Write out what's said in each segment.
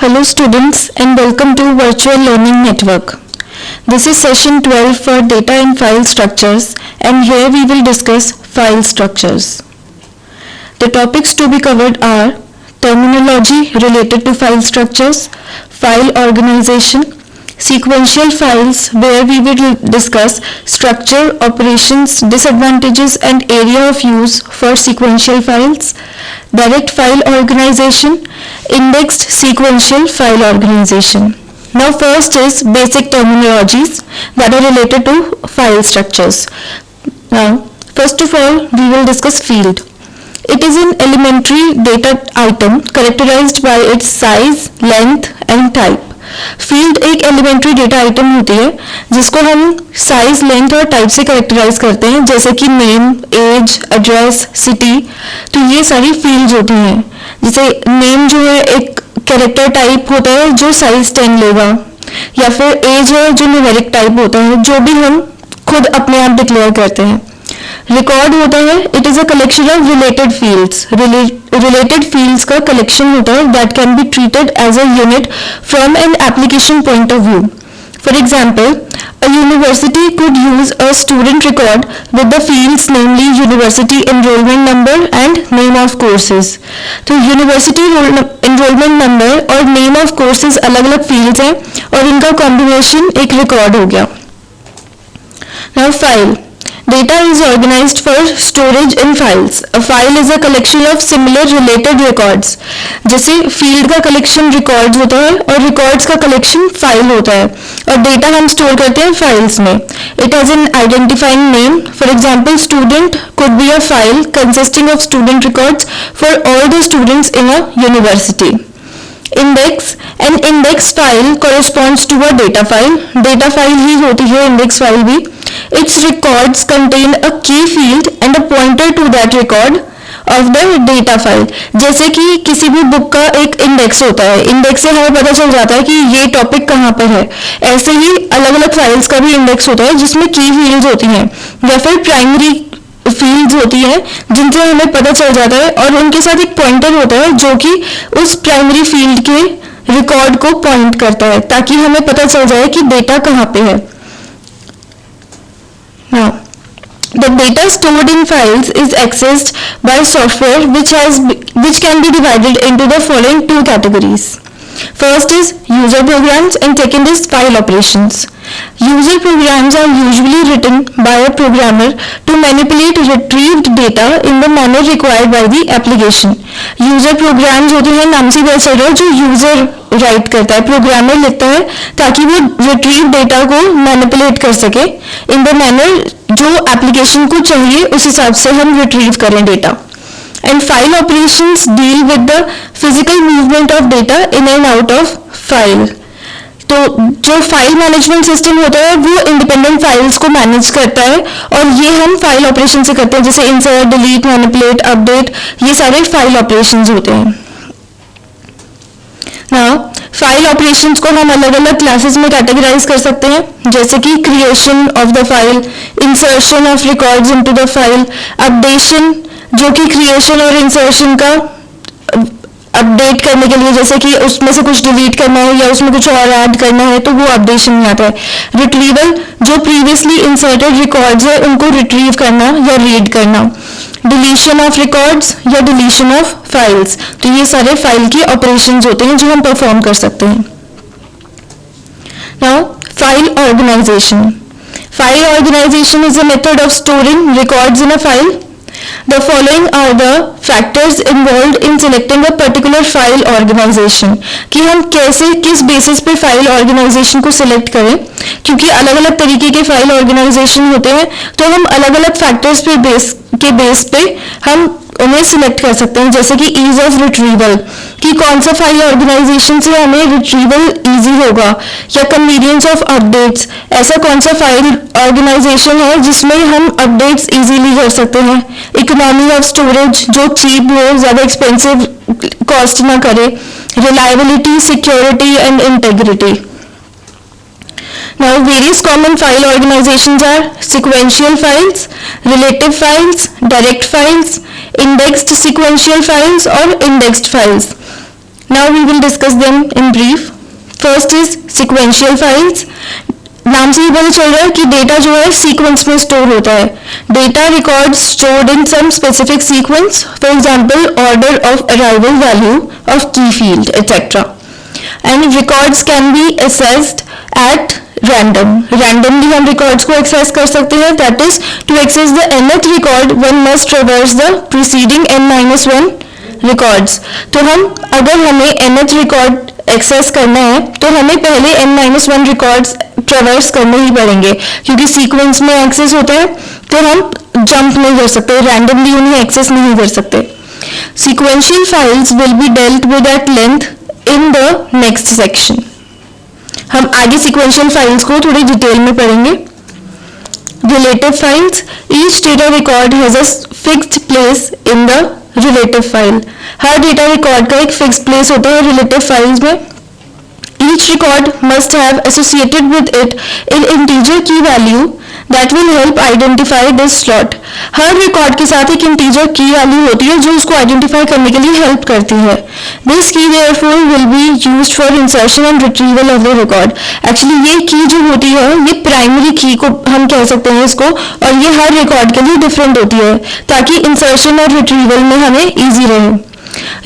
Hello students and welcome to Virtual Learning Network. This is session 12 for data and file structures, and here we will discuss file structures. The topics to be covered are terminology related to file structures, file organization, sequential files where we will discuss structure, operations, disadvantages and area of use for sequential files, direct file organization, indexed sequential file organization. Now first is basic terminologies that are related to file structures. Now first of all we will discuss field. It is an elementary data item characterized by its size, length and type. Field एक elementary data item होती है जिसको हम size, length और type से characterise करते हैं, जैसे कि नेम, एज, एड्रेस, सिटी. तो ये सारी फील्ड्स होती हैं. जैसे नेम जो है एक कैरेक्टर टाइप होता है जो साइज 10 लेगा, या फिर एज है जो न्यूमेरिक टाइप होता है जो भी हम खुद अपने आप डिक्लेयर करते हैं. रिकॉर्ड होता है, it is a collection of related fields. Related fields का कलेक्शन होता है that can be treated as a unit from an application point of view. For example, a university could use a student record with the fields namely university enrollment number and name of courses. तो university enrollment number और name of courses अलग अलग fields हैं और इनका combination एक record हो गया. Now file. Data is organized for storage in files. A file is a collection of similar related records. जैसे field का collection records होता है और records का collection file होता है, और data हम store करते हैं files में. It has an identifying name. For example, student could be a file consisting of student records for all the students in a university. Index. An index file corresponds to a data file. Data file ही होती है index file भी. Its records contain a key field and a pointer to that record of the data file. जैसे कि किसी भी book का एक index होता है, इंडेक्स से हमें पता चल जाता है कि ये टॉपिक कहाँ पर है. ऐसे ही अलग अलग फाइल्स का भी इंडेक्स होता है जिसमें की फील्ड्स होती हैं या फिर प्राइमरी फील्ड्स होती है जिनसे हमें पता चल जाता है, और उनके साथ एक पॉइंटर होता है जो कि उस प्राइमरी फील्ड के रिकॉर्ड को पॉइंट करता है ताकि हमें पता चल जाए कि डेटा कहाँ पे है. Now, the data stored in files is accessed by software which can be divided into the following two categories. First is user programs and second is file operations. User programs are usually written by a programmer to manipulate retrieved data in the manner required by the application. User programs होते हैं, नाम से पता चल रहा है, जो user right करता है, प्रोग्रामर लिखता है ताकि वो रिट्रीव डेटा को मैनिपुलेट कर सके इन द मैनर जो एप्लीकेशन को चाहिए उस हिसाब से हम रिट्रीव करें data. And file operations deal with the physical movement of data in and out of file. तो जो फाइल मैनेजमेंट सिस्टम होता है वो इंडिपेंडेंट फाइल्स को मैनेज करता है, और ये हम फाइल ऑपरेशन से करते हैं, जैसे इंसर्ट, डिलीट, मैनिपुलेट, अपडेट, ये सारे फाइल ऑपरेशंस होते हैं. नाउ फाइल ऑपरेशंस को हम अलग अलग क्लासेस में कैटेगराइज कर सकते हैं, जैसे कि creation of the file, insertion of records into the file, updation जो कि क्रिएशन और इंसर्शन का अपडेट करने के लिए, जैसे कि उसमें से कुछ डिलीट करना है या उसमें कुछ और ऐड करना है तो वो अपडेशन में आता है. रिट्रीवल जो प्रीवियसली इंसर्टेड रिकॉर्ड्स है उनको रिट्रीव करना या रीड करना. डिलीशन ऑफ रिकॉर्ड्स या डिलीशन ऑफ फाइल्स. तो ये सारे फाइल के ऑपरेशंस होते हैं जो हम परफॉर्म कर सकते हैं. Now file organisation. File organization is a method of storing records in a file. The following are the factors involved in selecting a particular file organization. कि हम कैसे, किस बेसिस पे फाइल ऑर्गेनाइजेशन को सिलेक्ट करें, क्योंकि अलग अलग तरीके के फाइल ऑर्गेनाइजेशन होते हैं तो हम अलग अलग फैक्टर्स पे बेस पे हम उन्हें सिलेक्ट कर सकते हैं, जैसे कि ईज ऑफ रिट्रीवल, कि कौन सा फाइल ऑर्गेनाइजेशन से हमें रिट्रीवल इजी होगा, या कन्वीनियंस ऑफ अपडेट्स, ऐसा कौन सा फाइल ऑर्गेनाइजेशन है जिसमें हम अपडेट्स इजीली कर सकते हैं. इकोनॉमी ऑफ स्टोरेज, जो चीप हो, ज़्यादा एक्सपेंसिव कॉस्ट ना करे. Reliability, security and integrity. Now various common file organizations are sequential files, relative files, direct files, indexed sequential files or indexed files. Now we will discuss them in brief. First is sequential files. नाम से ही पता चल रहा है कि data जो है sequence में स्टोर होता है. Data records stored in some specific sequence, for example order of arrival value of key field etcetera. And records can be accessed at randomly हम रिकॉर्ड्स को एक्सेस कर सकते हैं. That is to access the nth record one must traverse the preceding n-1 records. तो हम अगर हमें nth record access करना है तो हमें पहले n-1 रिकॉर्ड्स ट्रैवर्स करने ही पड़ेंगे, क्योंकि सीक्वेंस में एक्सेस होता है तो हम जंप नहीं कर सकते, रैंडमली उन्हें एक्सेस नहीं कर सकते. Sequential files will be dealt with at length in the next section. हम आगे सीक्वेंशियल फाइल्स को थोड़ी डिटेल में पढ़ेंगे. Relative files. Each data record has a fixed place in the relative file. हर डेटा रिकॉर्ड का एक फिक्स्ड प्लेस होता है रिलेटिव फाइल्स में. Each record must have associated with it an integer key value that will help identify this slot. Her record के साथ एक integer की वैल्यू होती है जो उसको आइडेंटिफाई करने के लिए हेल्प करती है. This key therefore will be used for insertion and retrieval of the record. Actually ये की जो होती है ये प्राइमरी की को हम कह सकते हैं इसको, और ये हर रिकॉर्ड के लिए डिफरेंट होती है ताकि इंसर्शन और रिट्रीवल में हमें इजी रहे.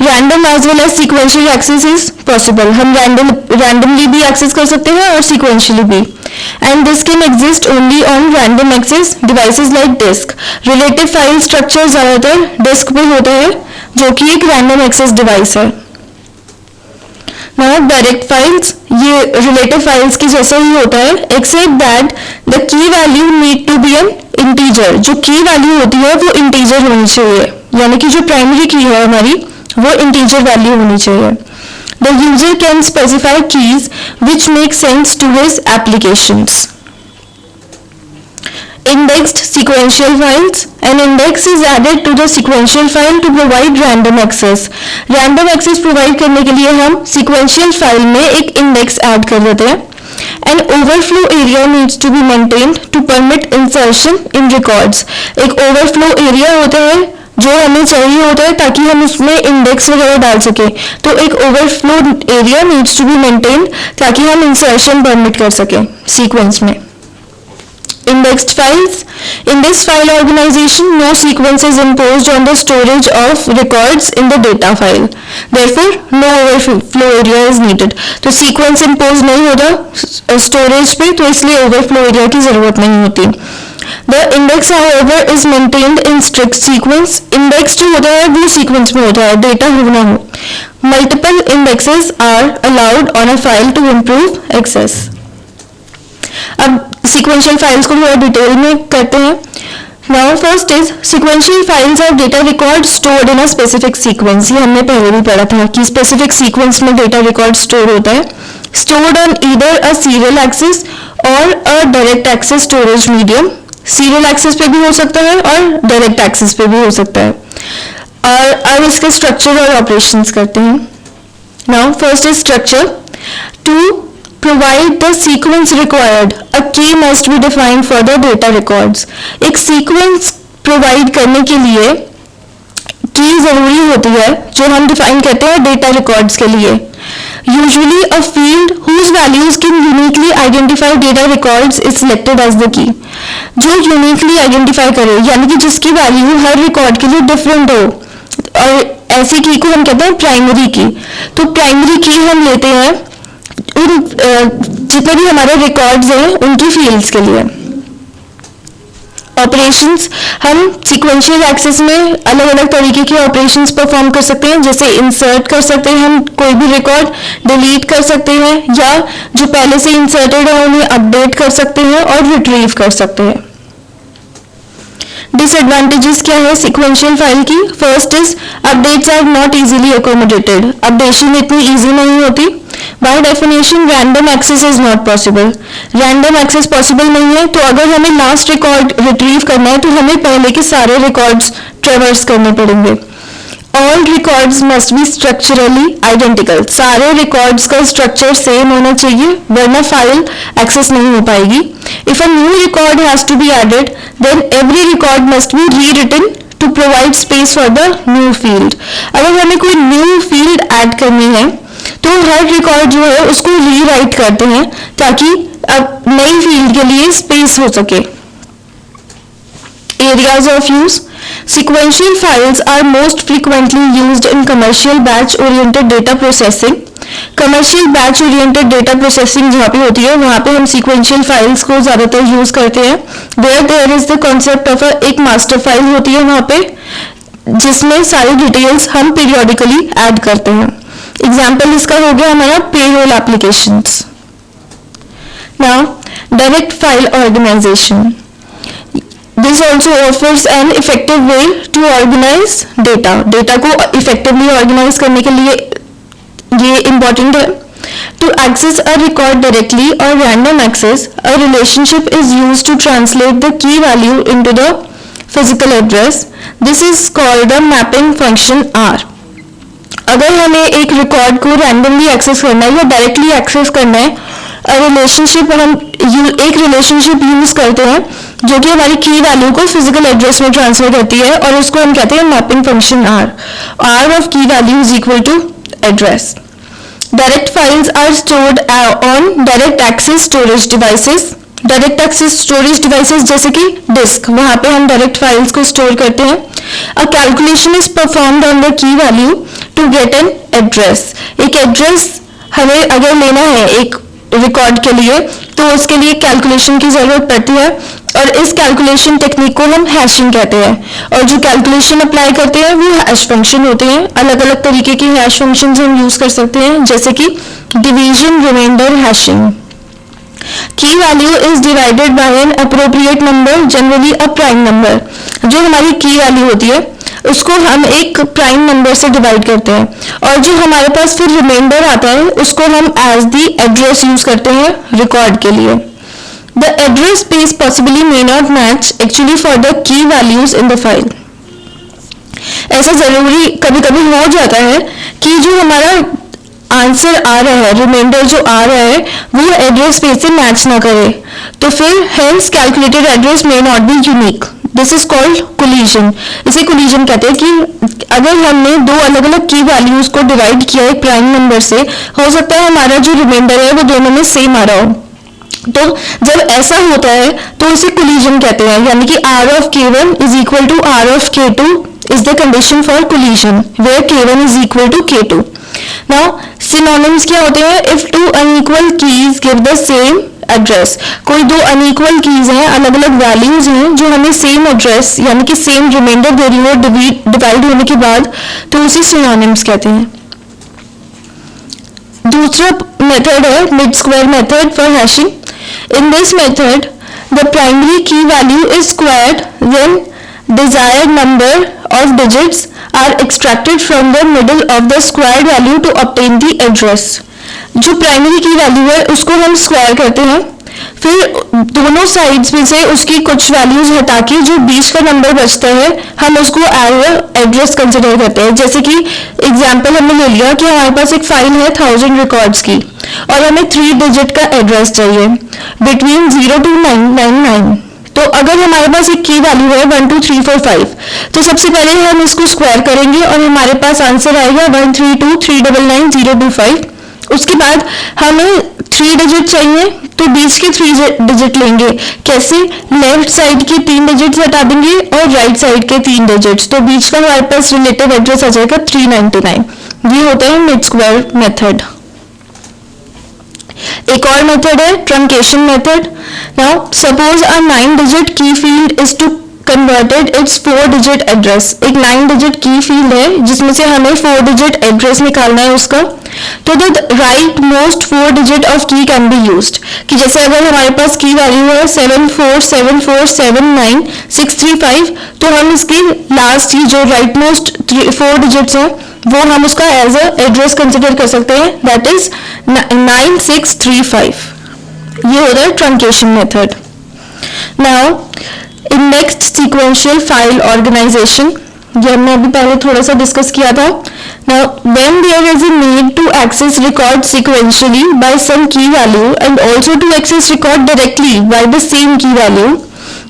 Random as well as sequential access is possible. हम रैंडमली भी एक्सेस कर सकते हैं और सीक्वेंशियली भी. And this can exist only on random access devices like disk. Relative file structure ज्यादातर डिस्क पे होता है जो कि एक रैंडम एक्सेस डिवाइस है. नाउ डायरेक्ट फाइल्स, ये रिलेटिव फाइल्स की जैसा ही होता है except that the key value need to be an integer. जो की वैल्यू होती है वो इंटीजर होनी चाहिए, यानी कि जो प्राइमरी की है हमारी वो इंटीजर वैल्यू होनी चाहिए. The user can specify keys which make sense to his applications. Indexed sequential files. An index is added to the sequential file to provide random access. Random access provide करने के लिए हम sequential file में एक index add कर देते हैं. An overflow area needs to be maintained to permit insertion in records. एक overflow area होता है जो हमें चाहिए होता है ताकि हम उसमें इंडेक्स वगैरह डाल सके. तो एक overflow area needs to be maintained ताकि हम इंसर्शन परमिट कर सके सीक्वेंस में. Indexed files. In this file organization, no sequence is imposed on the storage of records in the data file. Therefore, no overflow area is needed. तो sequence impose नहीं होता storage पे, तो इसलिए overflow area की जरूरत नहीं होती. The index, however, is maintained in strict sequence. Index जो होता है वो sequence में होता है, data हो ना हो. Multiple indexes are allowed on a file to improve access. अब sequential files को थोड़ा डिटेल में करते हैं. Now first is sequential files are data records stored in a specific sequence. ये हमने पहले भी पढ़ा था कि specific sequence में data record store होता है. Stored on either a serial access or a direct access storage medium. Serial access पे भी हो सकता है और direct access पे भी हो सकता है. और अब इसके structure और operations करते हैं. Now first is structure. To provide the sequence required, a key must be defined for the data records. एक sequence provide करने के लिए की जरूरी होती है जो हम डिफाइन करते हैं डेटा रिकॉर्ड्स के लिए. Usually a field whose values can uniquely identify data records is selected as the key. जो uniquely identify करे यानी कि जिसकी वैल्यू हर रिकॉर्ड के लिए डिफरेंट हो, और ऐसी की को हम कहते हैं प्राइमरी की. तो प्राइमरी की हम लेते हैं उन जितने भी हमारे रिकॉर्ड्स हैं उनकी फील्ड्स के लिए. ऑपरेशंस, हम सीक्वेंशियल एक्सेस में अलग अलग तरीके के ऑपरेशंस परफॉर्म कर सकते हैं. जैसे इंसर्ट कर सकते हैं हम कोई भी रिकॉर्ड, डिलीट कर सकते हैं, या जो पहले से इंसर्टेड है उन्हें अपडेट कर सकते हैं और रिट्रीव कर सकते हैं. डिसएडवांटेजेस क्या है सीक्वेंशियल फाइल की? First is updates are not easily accommodated. Updation इतनी इजी नहीं होती. By definition random access is not possible. Random access possible नहीं है, तो अगर हमें लास्ट रिकॉर्ड रिट्रीव करना है तो हमें पहले के सारे रिकॉर्ड्स ट्रेवर्स करने पड़ेंगे. All records must be structurally identical. सारे रिकॉर्ड्स का स्ट्रक्चर सेम होना चाहिए वरना फाइल एक्सेस नहीं हो पाएगी. If a new record has to be added then every record must be rewritten to provide space for the new field. अगर हमें कोई न्यू फील्ड ऐड करनी है तो हर रिकॉर्ड जो है उसको रीराइट करते हैं ताकि अब नई फील्ड के लिए स्पेस हो सके. Areas of use. Sequential files are most frequently used in commercial batch-oriented data processing. Commercial batch-oriented data processing जहाँ पे होती है वहाँ पे हम sequential files को ज़्यादातर use करते हैं. Where there is the concept of एक master file होती है वहाँ पे जिसमें सारी डिटेल्स हम periodically add करते हैं. Example इसका हो गया हमारा payroll applications. Now, direct file organization. This also offers an effective way to organize data. Data को effectively organize करने के लिए ये important है. To access a record directly or random access, a relationship is used to translate the key value into the physical address. This is called the mapping function R. अगर हमें एक record को randomly access करना है या directly access करना है, relationship हम एक रिलेशनशिप यूज करते हैं जो कि हमारी की वैल्यू को फिजिकल एड्रेस में ट्रांसफर करती है और उसको हम कहते हैं mapping function R. R of key value is equal to address. Direct files are stored on direct access storage devices. Direct access storage devices जैसे कि डिस्क, वहां पे हम डायरेक्ट फाइल्स को स्टोर करते हैं. A calculation is performed on the key value to get an address. एक address हमें अगर लेना है एक रिकॉर्ड के लिए तो उसके लिए कैलकुलेशन की जरूरत पड़ती है और इस कैलकुलेशन टेक्निक को हम हैशिंग कहते हैं. और जो कैलकुलेशन अप्लाई करते हैं वो हैश फंक्शन होते हैं. अलग अलग तरीके के हैश फंक्शंस हम यूज कर सकते हैं जैसे कि डिवीजन, रिमाइंडर, हैशिंग. की value is divided by an appropriate number, generally a prime number. जो हमारी की वैल्यू होती है उसको हम एक प्राइम नंबर से डिवाइड करते हैं और जो हमारे पास फिर रिमाइंडर आता है उसको हम एज दी एड्रेस यूज करते हैं रिकॉर्ड के लिए. The address space possibly may not match actually for the key values in the file. ऐसा जरूरी कभी कभी हो जाता है कि जो हमारा आंसर आ रहा है, रिमाइंडर जो आ रहा है वो एड्रेस स्पेस से मैच ना करे तो फिर hence calculated address may not be unique. This is called collision. इसे कोलिजन कहते हैं कि अगर हमने दो अलग अलग की वैल्यूज को डिवाइड किया एक प्राइम नंबर से, हो सकता है हमारा जो रिमाइंडर है वो दोनों में सेम आ रहा हो. तो जब ऐसा होता है तो इसे कोलिजन कहते हैं. यानी कि R of K1 is equal to R of K2 is the condition for collision where K1 is equal to K2. Now synonyms क्या होते हैं? If two unequal keys give the same address. कोई दो unequal keys हैं, अलग अलग values हैं जो हमें सेम एड्रेस यानी कि सेम रिमाइंडर दे रही हो डिवाइड होने के बाद, तो उसे सिनोनिम्स कहते हैं. दूसरा मेथड है mid square method for hashing. In this method the primary key value is squared when desired number of digits are extracted from the middle of the squared value to obtain the address. जो primary key value है उसको हम square करते हैं, फिर दोनों sides में से उसकी कुछ वैल्यूज हटा के जो बीच का नंबर बचता है हम उसको एज एड्रेस कंसिडर करते हैं. जैसे कि एग्जांपल हमने ले लिया कि हमारे पास एक फाइल है 1000 रिकॉर्ड्स की और हमें 3 डिजिट का एड्रेस चाहिए बिटवीन 0 to 999. तो अगर हमारे पास एक की वैल्यू है 1 2 3 4 5 तो सबसे पहले हम इसको स्क्वायर करेंगे और हमारे पास आंसर आएगा 132399025. उसके बाद हमें 3 डिजिट चाहिए तो बीच के 3 डिजिट लेंगे. कैसे? लेफ्ट साइड के 3 डिजिट हटा देंगे और राइट साइड के 3 डिजिट, तो बीच का हमारे पास रिलेटिव एड्रेस आ जाएगा 399. ये होता है मिड स्क्वायर मेथड. एक और मेथड है truncation method. Now suppose a 9 digit की field is to converted its 4 digit address. एक 9 डिजिट की फील्ड है जिसमें से हमें 4 डिजिट एड्रेस निकालना है उसका. तो the right most 4 digit of की कैन बी यूज्ड. कि जैसे अगर हमारे पास की वैल्यू है 747479 तो हम इसकी लास्ट की जो राइट मोस्ट 4 डिजिट्स हैं वो हम उसका एज अ एड्रेस कंसिडर कर सकते हैं, दैट इज 9635. ये होता है truncation method. Now in next sequential file organisation, ये हमने अभी पहले थोड़ा सा डिस्कस किया था. Now, when there is a need to access record sequentially by some key value and also to access record directly by the same key value,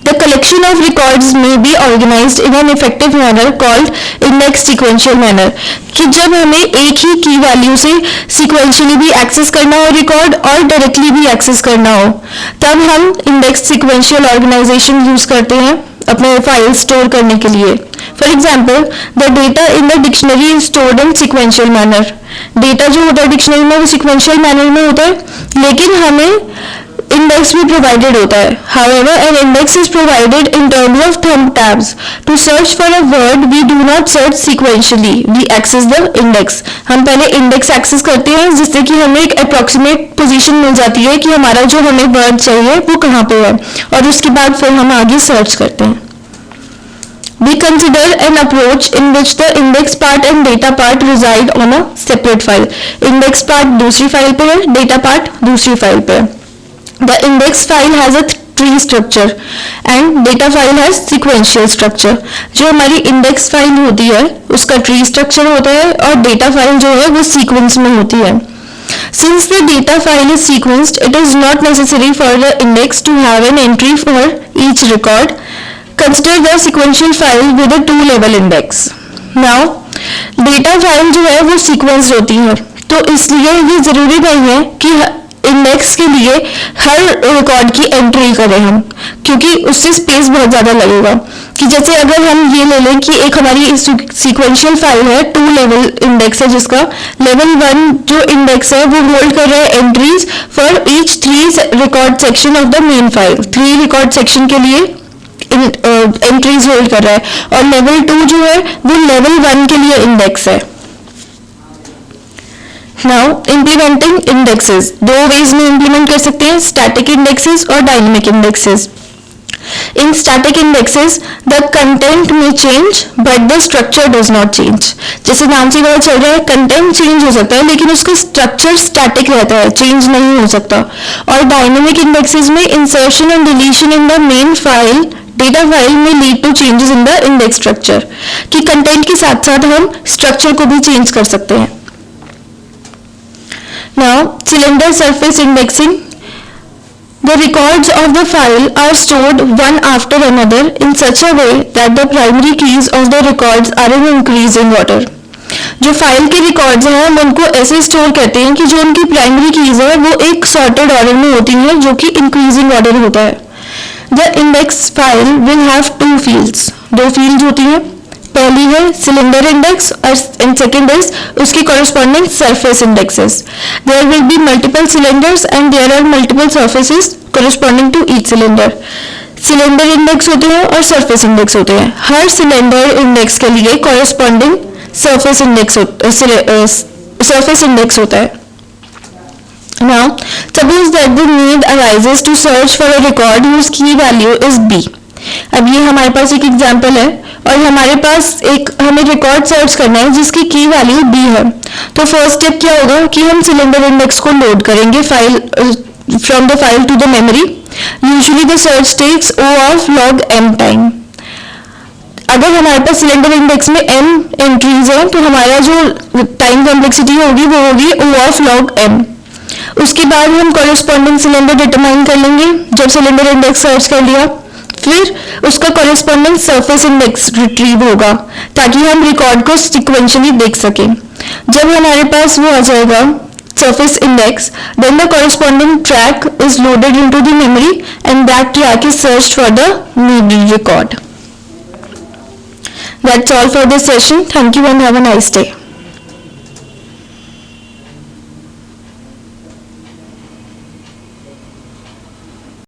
The collection of records may be organized in an effective manner called index sequential manner. कि जब हमें एक ही की value से sequentially भी access करना हो record और डायरेक्टली भी एक्सेस करना हो, तब हम इंडेक्स sequential organization यूज करते हैं अपने फाइल स्टोर करने के लिए. For example, the data in the dictionary is stored in sequential manner. Data जो होता है डिक्शनरी में वो सिक्वेंशियल मैनर में होता है, लेकिन हमें इंडेक्स भी प्रोवाइडेड होता है. However, an index is provided in terms of thumb tabs. To search for a word, we do not search sequentially. We access the index. हम पहले इंडेक्स एक्सेस करते हैं जिससे कि हमें एक अप्रोक्सीमेट पोजीशन मिल जाती है कि हमारा जो हमें वर्ड चाहिए वो कहाँ पे है, और उसके बाद फिर हम आगे सर्च करते हैं. We consider an approach in which the index part and data part reside on a separate file. Index part दूसरी फाइल पे है, data part दूसरी फाइल पे है. The index file has a tree structure and data file has sequential structure. जो हमारी index file होती है उसका tree structure होता है और data file जो है वो sequence में होती है. Since the data file is sequenced, it is not necessary for the index to have an entry for each record. Consider the sequential file with a two-level index. Now, data file जो है वो sequenced होती है, तो इसलिए ये जरूरी नहीं है कि इंडेक्स के लिए हर रिकॉर्ड की एंट्री करें हम, क्योंकि उससे स्पेस बहुत ज़्यादा लगेगा. कि जैसे अगर हम ये ले लें कि एक हमारी सीक्वेंशियल फाइल है, टू लेवल इंडेक्स है, जिसका लेवल 1 जो इंडेक्स है वो होल्ड कर रहा है entries for each 3 record section of the main file. 3 record section के लिए एंट्रीज होल्ड कर रहा है, और लेवल 2 जो है वो लेवल 1 के लिए इंडेक्स है. Now, implementing indexes. दो ways में implement कर सकते हैं, static indexes और dynamic indexes. In static indexes, the content may change, but the structure does not change. जैसे नाम से पता चल रहा है, content change हो सकता है लेकिन उसका structure static रहता है, change नहीं हो सकता. और dynamic indexes में insertion and deletion in the main file data file may lead to changes in the index structure. कि content के साथ साथ हम structure को भी change कर सकते हैं. Now, cylinder surface indexing. The records of the file are stored one after another in such a way that the primary keys of the records are in increasing order. जो file के records हैं हम उनको ऐसे store करते हैं कि जो उनकी प्राइमरी कीज है वो एक सॉर्टेड ऑर्डर में होती हैं, जो कि इंक्रीजिंग ऑर्डर होता है. The index file will have two fields. दो फील्ड होती हैं, पहली है सिलेंडर इंडेक्स और सेकेंड इज उसकी corresponding surface indexes. There will be multiple cylinders and there are multiple surfaces corresponding to each cylinder. Cylinder index होते हैं और सरफेस इंडेक्स होते हैं. हर सिलेंडर इंडेक्स के लिए कॉरेस्पॉन्डिंग सरफेस इंडेक्स होता है. Now, suppose that the need arises to search for a record whose key value is B. अब ये हमारे पास एक एग्जाम्पल है और हमारे पास एक हमें रिकॉर्ड सर्च करना है जिसकी की वैल्यू B है. तो फर्स्ट स्टेप क्या होगा कि हम सिलेंडर इंडेक्स को लोड करेंगे file from the file to the memory. Usually the search takes O of log m time. अगर हमारे पास सिलेंडर इंडेक्स में m एंट्रीज हैं तो हमारा जो टाइम कॉम्प्लेक्सिटी होगी वो होगी O of log m. उसके बाद हम कॉरेस्पॉन्डिंग सिलेंडर डिटरमाइन कर लेंगे जब सिलेंडर इंडेक्स सर्च कर लिया. फिर उसका कॉरेस्पॉन्डिंग सरफेस इंडेक्स रिट्रीव होगा ताकि हम रिकॉर्ड को सिक्वेंशियली देख सकें. जब हमारे पास वो आ जाएगा surface index, then the corresponding track is loaded into the memory and that track is searched for the needed record. That's all for this session. Thank you and have a nice day.